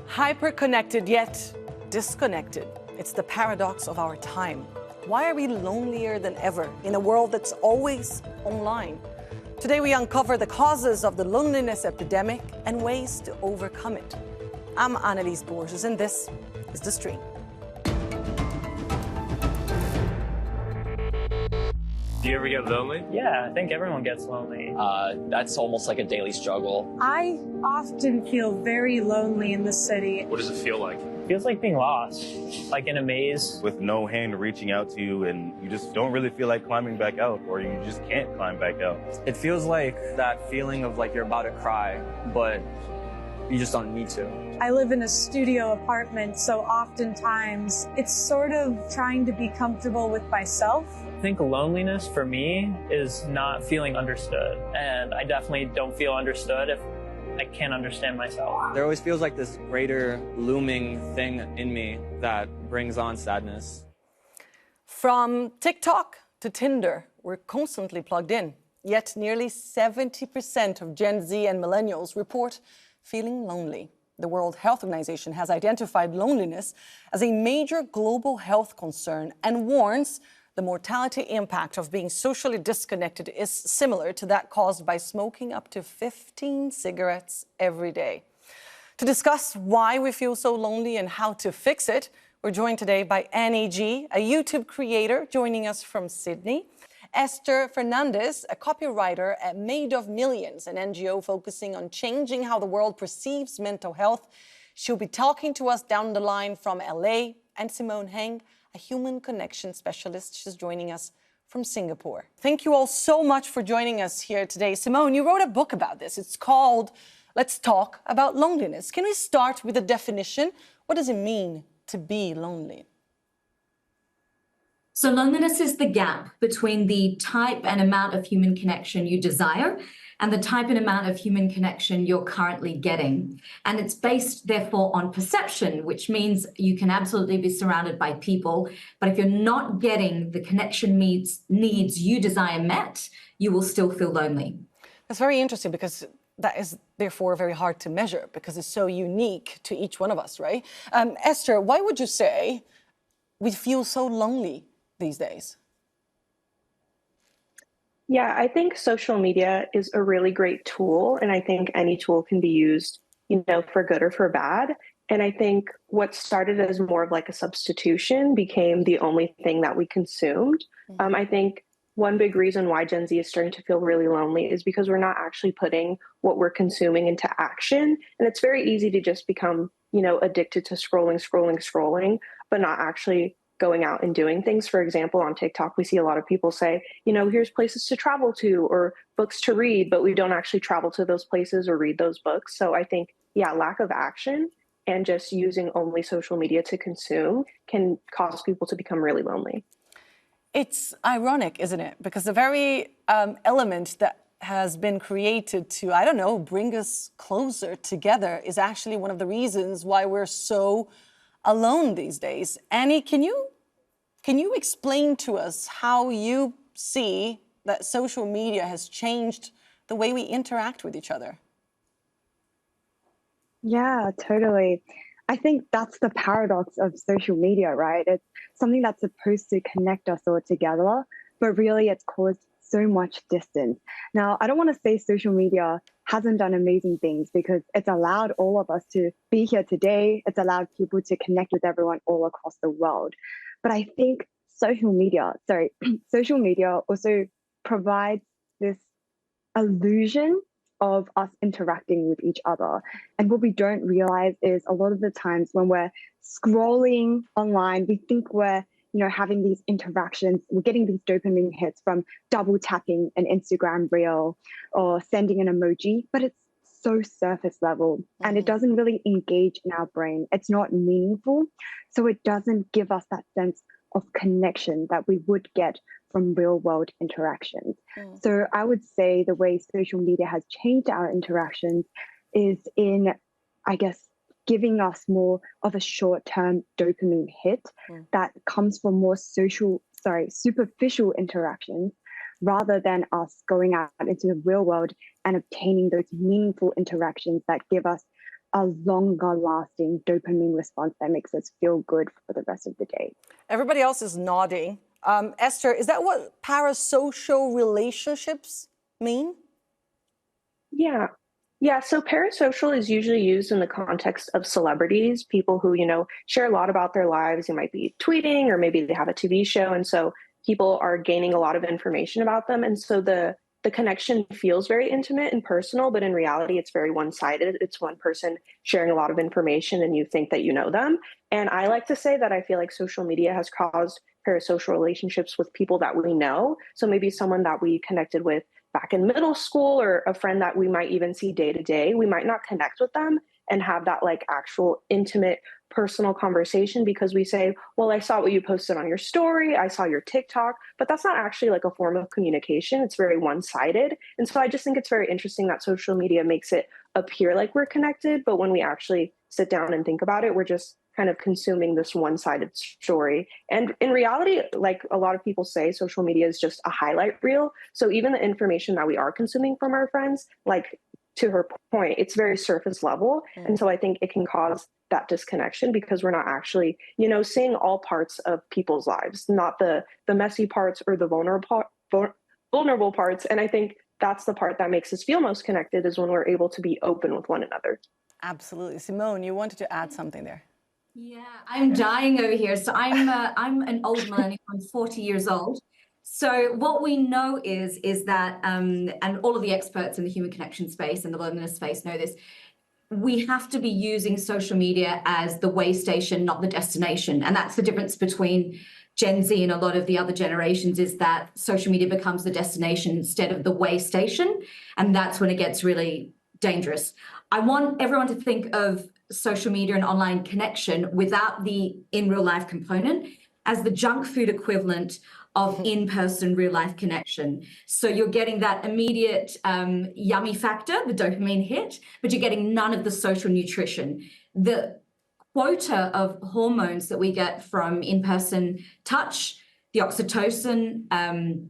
Hyper-connected yet disconnected. It's the paradox of our time. Why are we lonelier than ever in a world that's always online? Today we uncover the causes of the loneliness epidemic and ways to overcome it. I'm Anelise Borges and this is The Stream. Do you ever get lonely? Yeah, I think everyone gets lonely. That's almost like a daily struggle. I often feel very lonely in the city. What does it feel like? It feels like being lost, like in a maze. With no hand reaching out to you and you just don't really feel like climbing back out, or you just can't climb back out. It feels like that feeling of like you're about to cry, but you just don't need to. I live in a studio apartment, so oftentimes it's sort of trying to be comfortable with myself. I think loneliness for me is not feeling understood, and I definitely don't feel understood if I can't understand myself. There always feels like this greater looming thing in me that brings on sadness. From TikTok to Tinder, we're constantly plugged in. Yet nearly 70% of Gen Z and millennials report feeling lonely. The World Health Organization has identified loneliness as a major global health concern and warns the mortality impact of being socially disconnected is similar to that caused by smoking up to 15 cigarettes every day. To discuss why we feel so lonely and how to fix it, we're joined today by Annie G, a YouTube creator joining us from Sydney, Esther Fernandez, a copywriter at Made of Millions, an NGO focusing on changing how the world perceives mental health. She'll be talking to us down the line from LA, and Simone Heng, a human connection specialist. She's joining us from Singapore. Thank you all so much for joining us here today. Simone, you wrote a book about this. It's called Let's Talk About Loneliness. Can we start with a definition? What does it mean to be lonely? So loneliness is the gap between the type and amount of human connection you desire and the type and amount of human connection you're currently getting. And it's based, therefore, on perception, which means you can absolutely be surrounded by people, but if you're not getting the connection needs you desire met, you will still feel lonely. That's very interesting because that is therefore very hard to measure because it's so unique to each one of us, right? Esther, why would you say we feel so lonely these days? Yeah, I think social media is a really great tool, and I think any tool can be used, for good or for bad. And I think what started as more of like a substitution became the only thing that we consumed. I think one big reason why Gen Z is starting to feel really lonely is because we're not actually putting what we're consuming into action. And it's very easy to just become, addicted to scrolling, but not actually going out and doing things. For example, on TikTok, we see a lot of people say, here's places to travel to or books to read, but we don't actually travel to those places or read those books. So I think, lack of action and just using only social media to consume can cause people to become really lonely. It's ironic, isn't it? Because the very element that has been created to, bring us closer together is actually one of the reasons why we're so alone these days. Annie, can you explain to us how you see that social media has changed the way we interact with each other? Yeah, totally. I think that's the paradox of social media, right? It's something that's supposed to connect us all together, but really it's caused so much distance. Now, I don't want to say social media hasn't done amazing things because it's allowed all of us to be here today. It's allowed people to connect with everyone all across the world. But I think social media also provides this illusion of us interacting with each other. And what we don't realize is a lot of the times when we're scrolling online, we think we're having these interactions, we're getting these dopamine hits from double tapping an Instagram reel or sending an emoji, but it's so surface level and it doesn't really engage in our brain. It's not meaningful. So it doesn't give us that sense of connection that we would get from real world interactions. So I would say the way social media has changed our interactions is in, giving us more of a short-term dopamine hit that comes from more superficial interactions rather than us going out into the real world and obtaining those meaningful interactions that give us a longer lasting dopamine response that makes us feel good for the rest of the day. Everybody else is nodding. Esther, is that what parasocial relationships mean? Yeah. Yeah, so parasocial is usually used in the context of celebrities, people who, share a lot about their lives. You might be tweeting, or maybe they have a TV show. And so people are gaining a lot of information about them. And so the connection feels very intimate and personal, but in reality, it's very one-sided. It's one person sharing a lot of information and you think that you know them. And I like to say that I feel like social media has caused parasocial relationships with people that we know. So maybe someone that we connected with back in middle school, or a friend that we might even see day to day, we might not connect with them and have that like actual intimate personal conversation because we say, well, I saw what you posted on your story, I saw your TikTok, but that's not actually like a form of communication. It's very one-sided. And so I just think it's very interesting that social media makes it appear like we're connected, but when we actually sit down and think about it, we're just kind of consuming this one-sided story. And in reality, like a lot of people say, social media is just a highlight reel. So even the information that we are consuming from our friends, like to her point, it's very surface level. And so I think it can cause that disconnection because we're not actually, seeing all parts of people's lives, not the messy parts or the vulnerable parts. And I think that's the part that makes us feel most connected, is when we're able to be open with one another. Absolutely. Simone, you wanted to add something there. Yeah, I'm dying over here. So I'm an old millennial. I'm 40 years old. So what we know is that, and all of the experts in the human connection space and the loneliness space know this, we have to be using social media as the way station, not the destination. And that's the difference between Gen Z and a lot of the other generations, is that social media becomes the destination instead of the way station. And that's when it gets really dangerous. I want everyone to think of social media and online connection without the in real life component as the junk food equivalent of in-person real life connection. So you're getting that immediate yummy factor, the dopamine hit, but you're getting none of the social nutrition. The quota of hormones that we get from in-person touch, the oxytocin,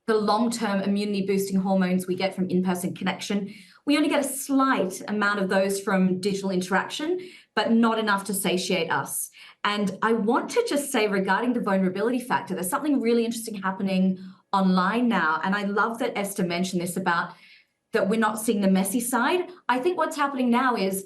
the long-term immunity boosting hormones we get from in-person connection, we only get a slight amount of those from digital interaction, but not enough to satiate us. And I want to just say, regarding the vulnerability factor, there's something really interesting happening online now. And I love that Esther mentioned this about that we're not seeing the messy side. I think what's happening now is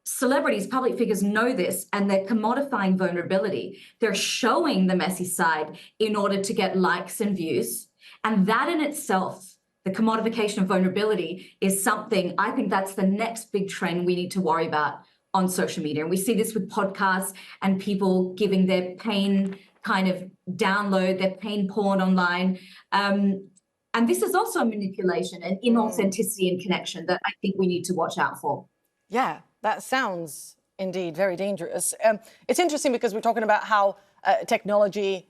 celebrities, public figures know this, and they're commodifying vulnerability. They're showing the messy side in order to get likes and views. And that in itself, the commodification of vulnerability, is something, I think that's the next big trend we need to worry about on social media. And we see this with podcasts and people giving their pain kind of download, their pain porn online. And this is also a manipulation and inauthenticity and connection that I think we need to watch out for. Yeah, that sounds indeed very dangerous. It's interesting because we're talking about how technology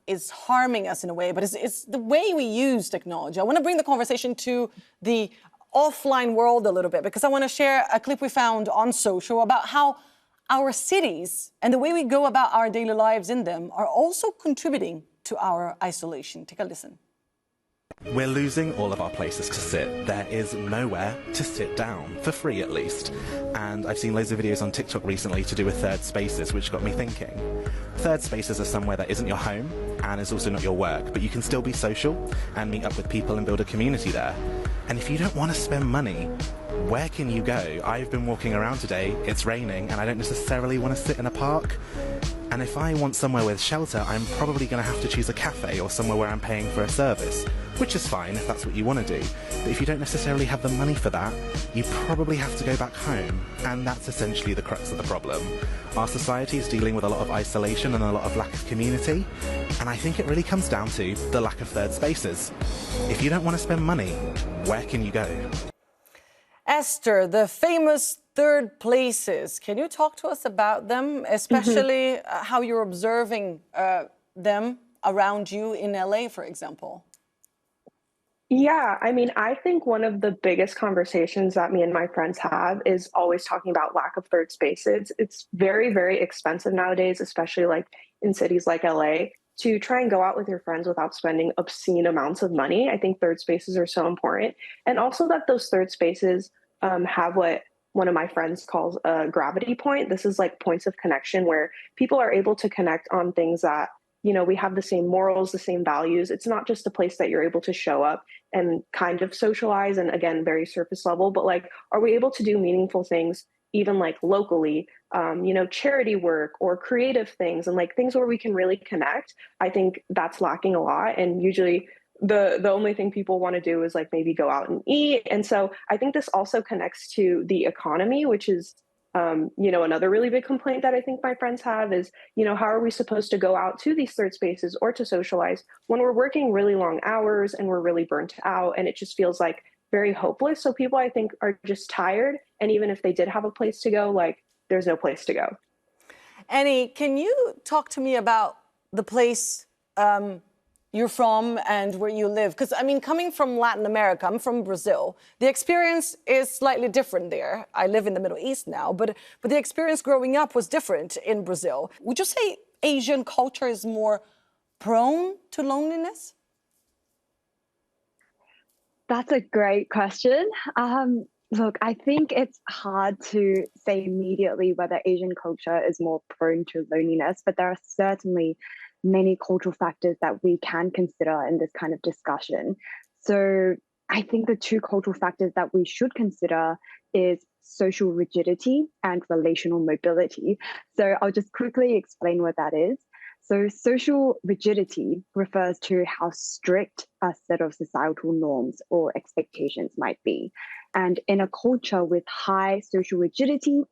is harming us in a way, but it's the way we use technology. I want to bring the conversation to the offline world a little bit, because I want to share a clip we found on social about how our cities and the way we go about our daily lives in them are also contributing to our isolation. Take a listen. We're losing all of our places to sit. There is nowhere to sit down, for free at least. And I've seen loads of videos on TikTok recently to do with third spaces, which got me thinking. Third spaces are somewhere that isn't your home and is also not your work, but you can still be social and meet up with people and build a community there. And if you don't want to spend money, where can you go? I've been walking around today, it's raining, and I don't necessarily want to sit in a park. And if I want somewhere with shelter, I'm probably going to have to choose a cafe or somewhere where I'm paying for a service, which is fine if that's what you want to do. But if you don't necessarily have the money for that, you probably have to go back home. And that's essentially the crux of the problem. Our society is dealing with a lot of isolation and a lot of lack of community. And I think it really comes down to the lack of third spaces. If you don't want to spend money, where can you go? Esther, the famous third places, can you talk to us about them, especially how you're observing them around you in LA, for example? Yeah, I mean, I think one of the biggest conversations that me and my friends have is always talking about lack of third spaces. It's very, very expensive nowadays, especially like in cities like LA, to try and go out with your friends without spending obscene amounts of money. I think third spaces are so important. And also that those third spaces have what one of my friends calls a gravity point. This is like points of connection where people are able to connect on things that, you know, we have the same morals, the same values. It's not just a place that you're able to show up and kind of socialize, and again, very surface level, but like, are we able to do meaningful things even like locally, you know, charity work or creative things and like things where we can really connect? I think that's lacking a lot. And usually the only thing people want to do is like maybe go out and eat. And so I think this also connects to the economy, which is, you know, another really big complaint that I think my friends have is, you know, how are we supposed to go out to these third spaces or to socialize when we're working really long hours and we're really burnt out, and it just feels like very hopeless. So people, I think, are just tired. And even if they did have a place to go, like there's no place to go. Annie, can you talk to me about the place you're from and where you live? Because, I mean, coming from Latin America, I'm from Brazil. The experience is slightly different there. I live in the Middle East now, but the experience growing up was different in Brazil. Would you say Asian culture is more prone to loneliness? That's a great question. Look, I think it's hard to say immediately whether Asian culture is more prone to loneliness, but there are certainly many cultural factors that we can consider in this kind of discussion. So I think the two cultural factors that we should consider is social rigidity and relational mobility. So I'll just quickly explain what that is. So social rigidity refers to how strict a set of societal norms or expectations might be. And in a culture with high social rigidity,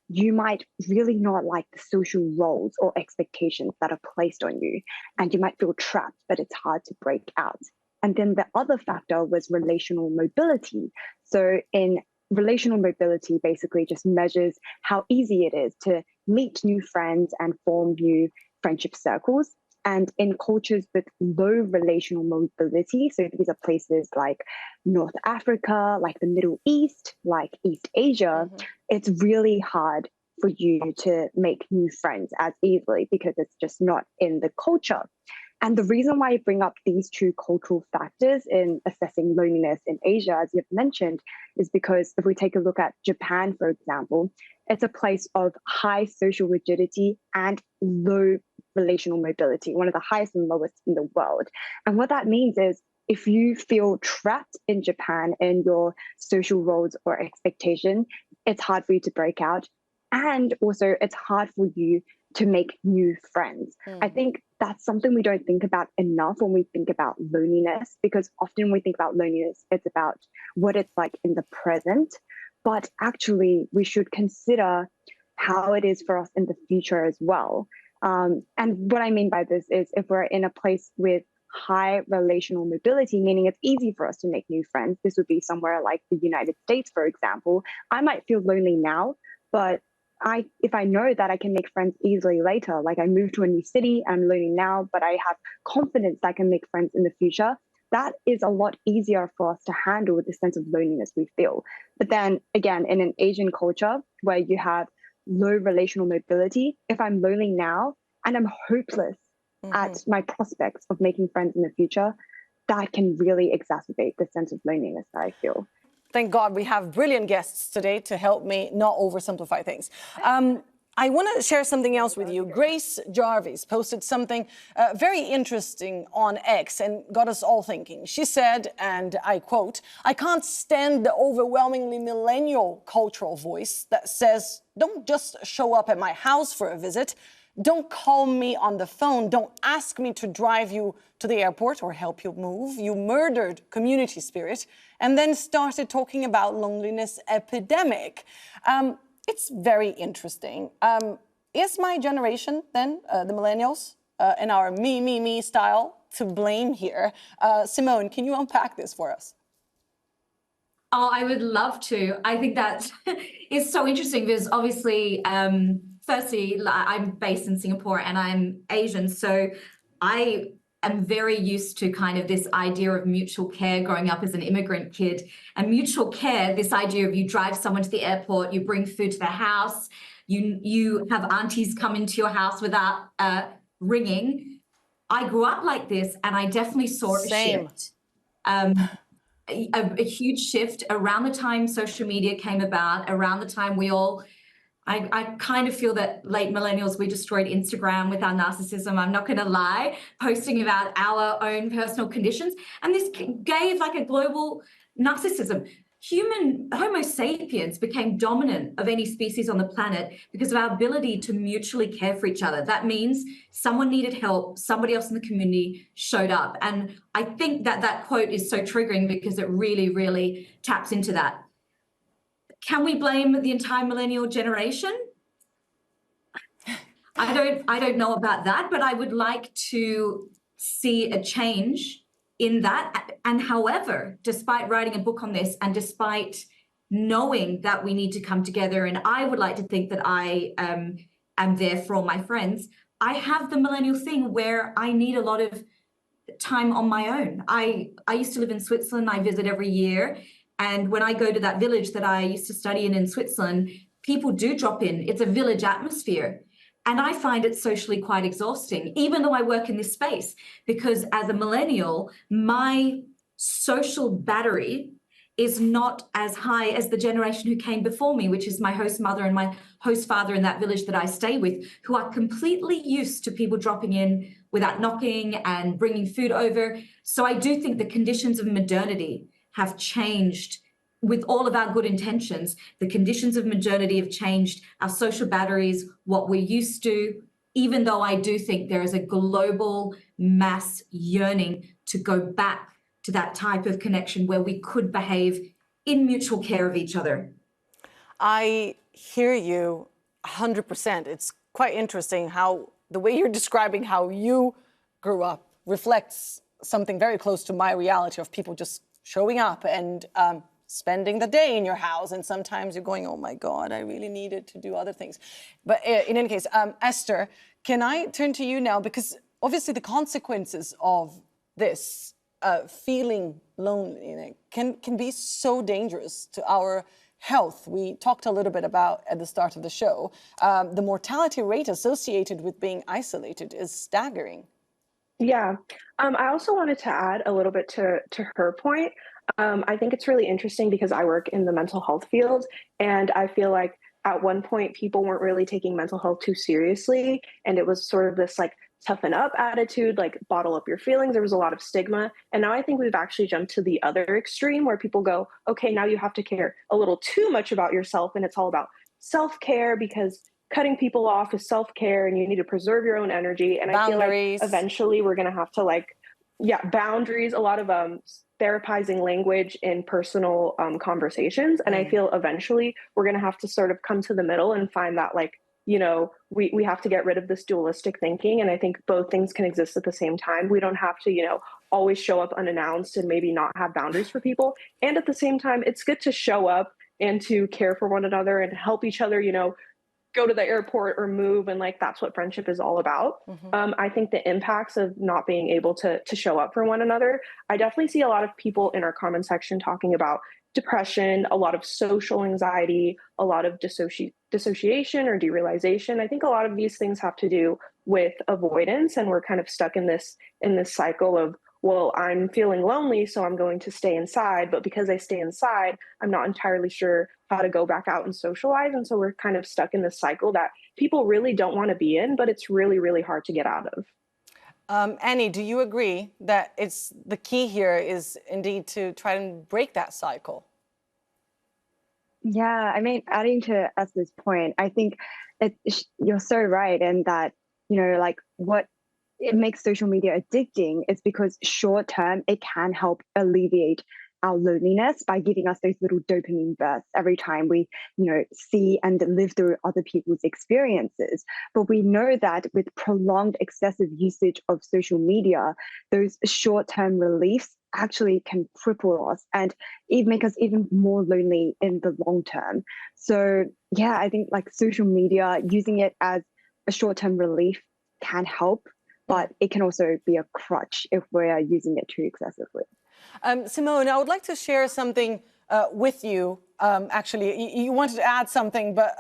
you might really not like the social roles or expectations that are placed on you, and you might feel trapped, but it's hard to break out. And then the other factor was relational mobility. So in relational mobility basically just measures how easy it is to meet new friends and form new friendship circles. And in cultures with low relational mobility, so these are places like North Africa, like the Middle East, like East Asia, it's really hard for you to make new friends as easily because it's just not in the culture. And the reason why I bring up these two cultural factors in assessing loneliness in Asia, as you've mentioned, is because if we take a look at Japan, for example, it's a place of high social rigidity and low relational mobility, one of the highest and lowest in the world. And what that means is if you feel trapped in Japan in your social roles or expectation, it's hard for you to break out. And also it's hard for you to make new friends. I think that's something we don't think about enough when we think about loneliness, because often when we think about loneliness, it's about what it's like in the present. But actually, we should consider how it is for us in the future as well. And what I mean by this is if we're in a place with high relational mobility, meaning it's easy for us to make new friends, this would be somewhere like the United States, for example. I might feel lonely now, but if I know that I can make friends easily later, like I moved to a new city, I'm lonely now, but I have confidence that I can make friends in the future, that is a lot easier for us to handle with the sense of loneliness we feel. But then again, in an Asian culture where you have low relational mobility, if I'm lonely now and I'm hopeless at my prospects of making friends in the future, that can really exacerbate the sense of loneliness that I feel. Thank God we have brilliant guests today to help me not oversimplify things. I want to share something else with you. Grace Jarvis posted something very interesting on X and got us all thinking. She said, and I quote, "I can't stand the overwhelmingly millennial cultural voice that says, don't just show up at my house for a visit. Don't call me on the phone. Don't ask me to drive you to the airport or help you move. You murdered community spirit," and then started talking about loneliness epidemic. It's very interesting. Is my generation then, the millennials, in our me style, to blame here? Simone, can you unpack this for us? Oh, I would love to. I think that is so interesting because obviously, firstly, I'm based in Singapore and I'm Asian, so I am very used to kind of this idea of mutual care growing up as an immigrant kid. And mutual care, this idea of you drive someone to the airport, you bring food to their house, you have aunties come into your house without ringing. I grew up like this and I definitely saw a shift. a huge shift around the time social media came about, around the time I kind of feel that late millennials, we destroyed Instagram with our narcissism. I'm not going to lie, posting about our own personal conditions. And this gave like a global narcissism. Homo sapiens became dominant of any species on the planet because of our ability to mutually care for each other. That means someone needed help, somebody else in the community showed up. And I think that quote is so triggering because it really, really taps into that. Can we blame the entire millennial generation? I don't know about that, but I would like to see a change in that. And however, despite writing a book on this and despite knowing that we need to come together, and I would like to think that I am there for all my friends, I have the millennial thing where I need a lot of time on my own. I used to live in Switzerland. I visit every year. And when I go to that village that I used to study in Switzerland, people do drop in. It's a village atmosphere. And I find it socially quite exhausting, even though I work in this space, because as a millennial, my social battery is not as high as the generation who came before me, which is my host mother and my host father in that village that I stay with, who are completely used to people dropping in without knocking and bringing food over. So I do think the conditions of modernity have changed. With all of our good intentions, the conditions of modernity have changed our social batteries, what we're used to, even though I do think there is a global mass yearning to go back to that type of connection where we could behave in mutual care of each other. I hear you 100%. It's quite interesting how the way you're describing how you grew up reflects something very close to my reality of people just showing up and spending the day in your house. And sometimes you're going, oh my God, I really needed to do other things. But in any case, Esther, can I turn to you now? Because obviously the consequences of this feeling lonely can be so dangerous to our health. We talked a little bit about at the start of the show. The mortality rate associated with being isolated is staggering. Yeah. I also wanted to add a little bit to her point. I think it's really interesting because I work in the mental health field, and I feel like at one point people weren't really taking mental health too seriously, and it was sort of this like toughen up attitude, like bottle up your feelings. There was a lot of stigma, and now I think we've actually jumped to the other extreme where people go, okay, now you have to care a little too much about yourself, and it's all about self-care because cutting people off is self-care and you need to preserve your own energy. And Boundaries. I feel like eventually we're going to have to boundaries, a lot of therapizing language in personal conversations. And I feel eventually we're going to have to sort of come to the middle and find that we have to get rid of this dualistic thinking. And I think both things can exist at the same time. We don't have to, always show up unannounced and maybe not have boundaries for people. And at the same time, it's good to show up and to care for one another and help each other, go to the airport or move. And that's what friendship is all about. Mm-hmm. I think the impacts of not being able to show up for one another, I definitely see a lot of people in our comment section talking about depression, a lot of social anxiety, a lot of dissociation or derealization. I think a lot of these things have to do with avoidance. And we're kind of stuck in this cycle of, well, I'm feeling lonely, so I'm going to stay inside. But because I stay inside, I'm not entirely sure how to go back out and socialize. And so we're kind of stuck in this cycle that people really don't want to be in, but it's really, really hard to get out of. Annie, do you agree that it's the key here is indeed to try and break that cycle? Yeah, I mean, adding to Esther's point, I think you're so right in that, what it makes social media addicting is because short term, it can help alleviate our loneliness by giving us those little dopamine bursts every time we, see and live through other people's experiences. But we know that with prolonged excessive usage of social media, those short-term reliefs actually can cripple us and make us even more lonely in the long term. So yeah, I think social media, using it as a short-term relief can help, but it can also be a crutch if we're using it too excessively. Simone, I would like to share something with you. Actually, you wanted to add something, but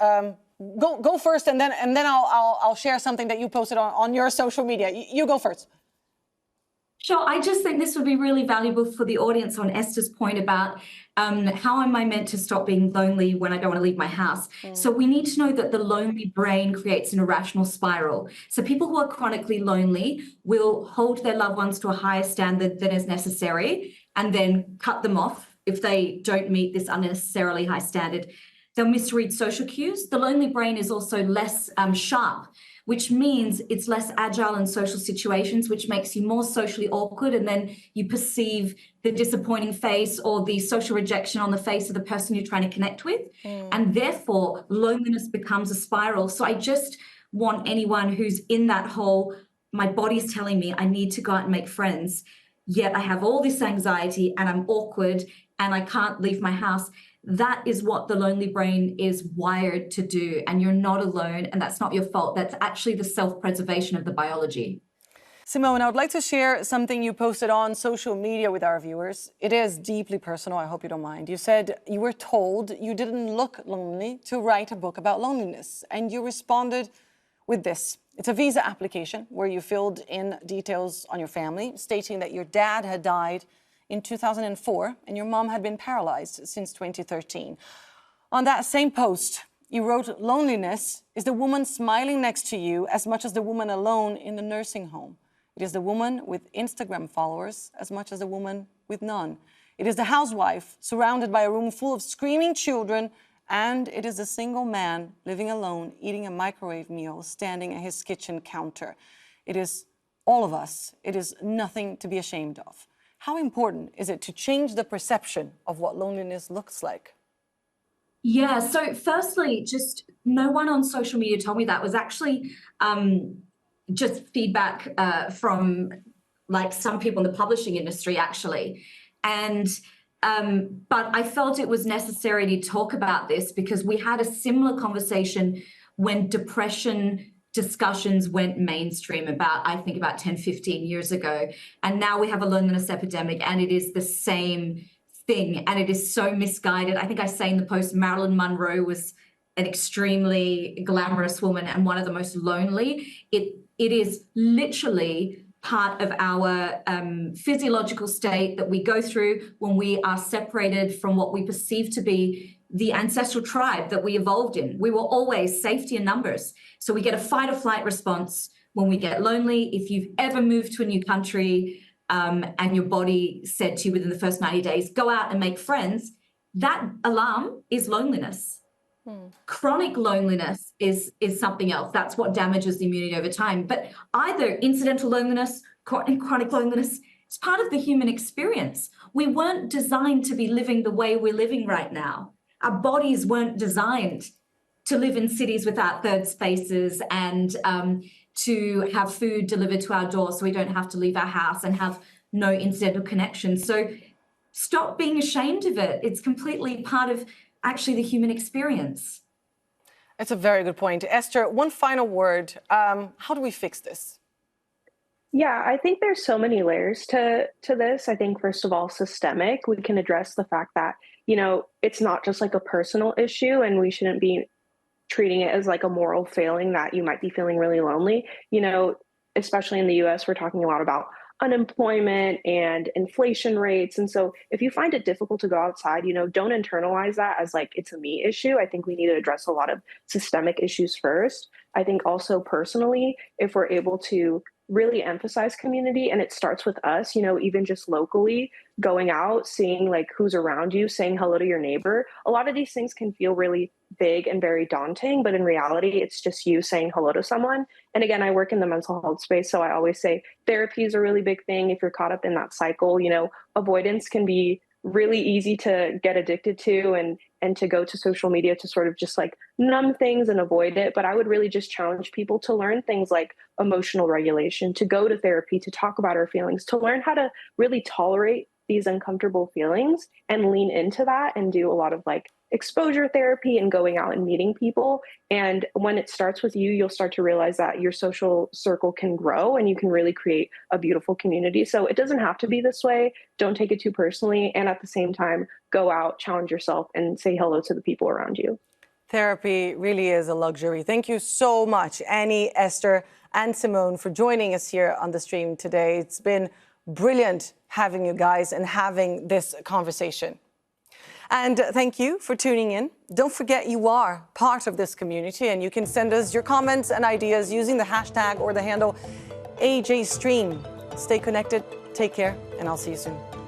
go first, and then I'll share something that you posted on your social media. You go first. Sure. I just think this would be really valuable for the audience on Esther's point about how am I meant to stop being lonely when I don't want to leave my house? So we need to know that the lonely brain creates an irrational spiral. So people who are chronically lonely will hold their loved ones to a higher standard than is necessary and then cut them off if they don't meet this unnecessarily high standard. They'll misread social cues. The lonely brain is also less sharp, which means it's less agile in social situations, which makes you more socially awkward. And then you perceive the disappointing face or the social rejection on the face of the person you're trying to connect with. And therefore, loneliness becomes a spiral. So I just want anyone who's in that whole, my body's telling me I need to go out and make friends, yet I have all this anxiety and I'm awkward and I can't leave my house. That is what the lonely brain is wired to do. And you're not alone. And that's not your fault. That's actually the self-preservation of the biology. Simone, I would like to share something you posted on social media with our viewers. It is deeply personal. I hope you don't mind. You said you were told you didn't look lonely to write a book about loneliness. And you responded with this. It's a visa application where you filled in details on your family, stating that your dad had died in 2004, and your mom had been paralyzed since 2013. On that same post, you wrote, loneliness is the woman smiling next to you as much as the woman alone in the nursing home. It is the woman with Instagram followers as much as the woman with none. It is the housewife surrounded by a room full of screaming children, and it is the single man living alone, eating a microwave meal, standing at his kitchen counter. It is all of us. It is nothing to be ashamed of. How important is it to change the perception of what loneliness looks like? Yeah, so firstly, just no one on social media told me that. Was actually just feedback from like some people in the publishing industry, actually. And but I felt it was necessary to talk about this because we had a similar conversation when depression discussions went mainstream I think about 10, 15 years ago. And now we have a loneliness epidemic and it is the same thing. And it is so misguided. I think I say in the post, Marilyn Monroe was an extremely glamorous woman and one of the most lonely. It is literally part of our physiological state that we go through when we are separated from what we perceive to be the ancestral tribe that we evolved in. We were always safety in numbers. So we get a fight or flight response when we get lonely. If you've ever moved to a new country and your body said to you within the first 90 days, go out and make friends, that alarm is loneliness. Chronic loneliness is something else. That's what damages the immunity over time. But either incidental loneliness, chronic loneliness, it's part of the human experience. We weren't designed to be living the way we're living right now. Our bodies weren't designed to live in cities without third spaces and to have food delivered to our door so we don't have to leave our house and have no incidental connection. So stop being ashamed of it. It's completely part of actually the human experience. That's a very good point. Esther, one final word. How do we fix this? Yeah, I think there's so many layers to this. I think, first of all, systemic. We can address the fact that, you know, it's not just like a personal issue and we shouldn't be treating it as like a moral failing that you might be feeling really lonely. You know, especially in the US, we're talking a lot about unemployment and inflation rates. And so if you find it difficult to go outside, you know, don't internalize that as like it's a me issue. I think we need to address a lot of systemic issues first. I think also personally, if we're able to really emphasize community, and it starts with us, you know, even just locally going out, seeing like who's around you, saying hello to your neighbor. A lot of these things can feel really big and very daunting, but in reality, it's just you saying hello to someone. And again, I work in the mental health space, so I always say therapy is a really big thing. If you're caught up in that cycle, you know, avoidance can be really easy to get addicted to and to go to social media to sort of just like numb things and avoid it. But I would really just challenge people to learn things like emotional regulation, to go to therapy, to talk about our feelings, to learn how to really tolerate these uncomfortable feelings and lean into that and do a lot of like exposure therapy and going out and meeting people. And when it starts with you, you'll start to realize that your social circle can grow and you can really create a beautiful community. So it doesn't have to be this way. Don't take it too personally. And at the same time, go out, challenge yourself, and say hello to the people around you. Therapy really is a luxury. Thank you so much, Annie, Esther, and Simone, for joining us here on the stream today. It's been brilliant having you guys and having this conversation. And thank you for tuning in. Don't forget you are part of this community, and you can send us your comments and ideas using the hashtag or the handle AJStream. Stay connected, take care, and I'll see you soon.